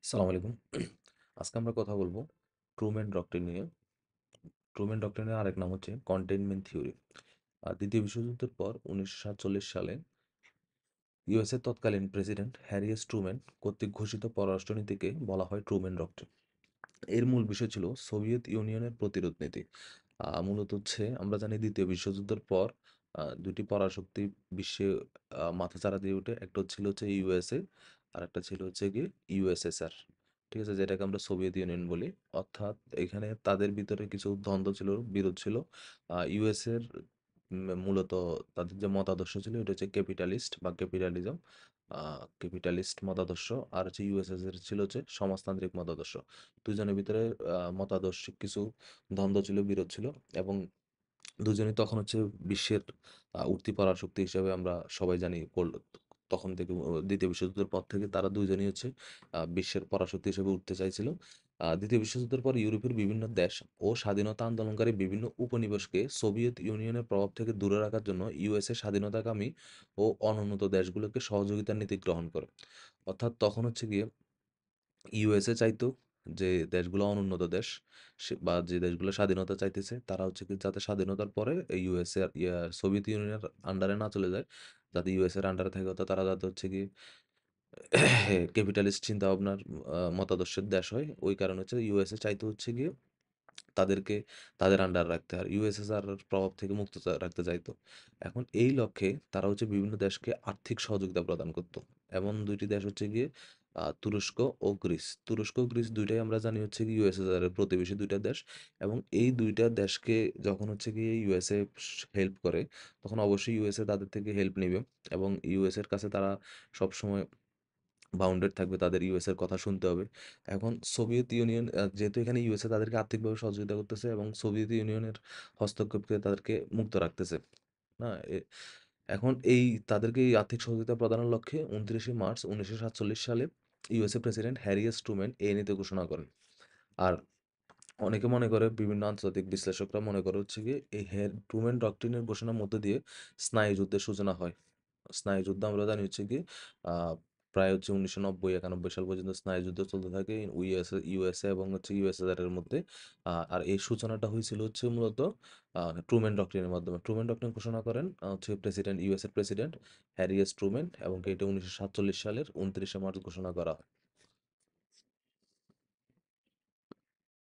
আসসালামু আলাইকুম। আজকে আমরা কথা বলবো ট্রুম্যান ডক্ট্রিন নিয়ে। ট্রুম্যান ডক্ট্রিনের আরেক নাম হচ্ছে কন্টেইনমেন্ট থিওরি। দ্বিতীয় বিশ্বযুদ্ধের পর 1947 সালে ইউএসএর তৎকালীন প্রেসিডেন্ট হ্যারি এস ট্রুম্যান কর্তৃক ঘোষিত পররাষ্ট্রনীতিকে বলা হয় ট্রুম্যান ডক্ট্রিন। এর মূল বিষয় ছিল সোভিয়েত ইউনিয়নের প্রতিরোধ নীতি। মূলত হচ্ছে আমরা জানি দ্বিতীয় বিশ্বযুদ্ধের পর ২ টি পরাশক্তি বিশ্বে মাথাচাড়া দিয়ে ওঠে। একটা হচ্ছে ইউএসএ, আরেকটা ছিল হচ্ছে গিয়ে ইউএসএসআর। ঠিক আছে? যেটাকে আমরা সোভিয়েত ইউনিয়ন বলি। অর্থাৎ এখানে তাদের ভিতরে কিছু দ্বন্দ্ব ছিল, বিরোধ ছিল। ইউএসএর মূলত তাদের যে মতাদর্শ ছিল এটা হচ্ছে ক্যাপিটালিস্ট বা ক্যাপিটালিজম। আ ক্যাপিটালিস্ট মতাদর্শ। আর হচ্ছে ইউএসএসআর ছিল হচ্ছে সমাজতান্ত্রিক মতাদর্শ। ২ জনের ভিতরে মতাদর্শিক কিছু দ্বন্দ্ব ছিল, বিরোধ ছিল এবং দুজনেই তখন হচ্ছে বিশ্বের উঠতি পরাশক্তি হিসেবে আমরা সবাই জানি তখন থেকে ২য় বিশ্বযুদ্ধের পর থেকে তারা ২ জনই হচ্ছে বিশ্বের পরাশক্তি হিসেবে উঠতে চাইছিল। ২য় বিশ্বযুদ্ধের পর ইউরোপের বিভিন্ন দেশ ও স্বাধীনতা আন্দোলনকারী বিভিন্ন উপনিবেশকে সোভিয়েত ইউনিয়নের প্রভাব থেকে দূরে রাখার জন্য ইউএসএ স্বাধীনতাকামী ও অনুন্নত দেশগুলোকে সহযোগিতার নীতি গ্রহণ করে। অর্থাৎ তখন হচ্ছে গিয়ে ইউএসএ চাইতো যে দেশগুলো অনুন্নত দেশ বা যে দেশগুলো স্বাধীনতা চাইতেছে তারা হচ্ছে কি যাতে স্বাধীনতার পরে এই ইউএসএ সোভিয়েত ইউনিয়নের আন্ডারে না চলে যায়, যাতে ইউএসএর আন্ডারে থাকে, অর্থাৎ তারা যাতে হচ্ছে কি ক্যাপিটালিস্ট চিন্তা ভাবনার মতাদর্শের দেশ হয়। ওই কারণে হচ্ছে ইউএসএ চাইতো হচ্ছে গিয়ে তাদেরকে তাদের আন্ডারে রাখতে, আর ইউএসএসআর এর প্রভাব থেকে মুক্ত রাখতে চাইতো। এখন এই লক্ষ্যে তারা হচ্ছে বিভিন্ন দেশকে আর্থিক সহযোগিতা প্রদান করত। এমন ২ টি দেশ হচ্ছে গিয়ে তুরস্ক ও গ্রিস। তুরস্ক ও গ্রিস ২ টাই আমরা জানি হচ্ছে গিয়ে ইউএসএসআর এর প্রতিবেশী ২ টা দেশ এবং এই ২ টা দেশকে যখন হচ্ছে গিয়ে ইউএসএ হেল্প করে, তখন অবশ্যই ইউএসএ তাদের থেকে হেল্প নিবে এবং ইউএস এর কাছে তারা সবসময় বাউন্ডেড থাকবে, তাদের ইউএস এর কথা শুনতে হবে। এখন সোভিয়েত ইউনিয়ন যেহেতু এখানে ইউএসএ তাদেরকে আর্থিকভাবে সহযোগিতা করতেছে এবং সোভিয়েত ইউনিয়নের হস্তক্ষেপ থেকে তাদেরকে মুক্ত রাখতেছে। না? এখন তাদেরকে এই আর্থিক সহযোগিতা প্রদানের লক্ষ্যে ২৯শে মার্চ ১৯৪৭ সালে USA president Harry S Truman এই নীতি ঘোষণা করেন। আর অনেকে মনে করে, বিভিন্ন আন্তর্জাতিক বিশ্লেষকরা মনে করে হচ্ছে গিয়ে এই ট্রুম্যান ডক্ট্রিনের ঘোষণার মধ্য দিয়ে স্নায়ুযুদ্ধের সূচনা হয়। স্নায়ুযুদ্ধ আমরা জানি হচ্ছে গিয়ে আ প্রায় হচ্ছে ১৯৯০-৯১ সাল পর্যন্ত স্নায়ুযুদ্ধ চলতে থাকে ইউএসএ এবং হচ্ছে ইউএসএসআর এর মধ্যে। আর এই সূচনাটা হয়েছিল হচ্ছে মূলত ট্রুম্যান ডক্ট্রিনের মাধ্যমে। ট্রুম্যান ডক্ট্রিন ঘোষণা করেন হচ্ছে ইউএস এর প্রেসিডেন্ট হ্যারি এস ট্রুম্যান এবং এটা ১৯৪৭ সালের ২৯শে মার্চ ঘোষণা করা হয়।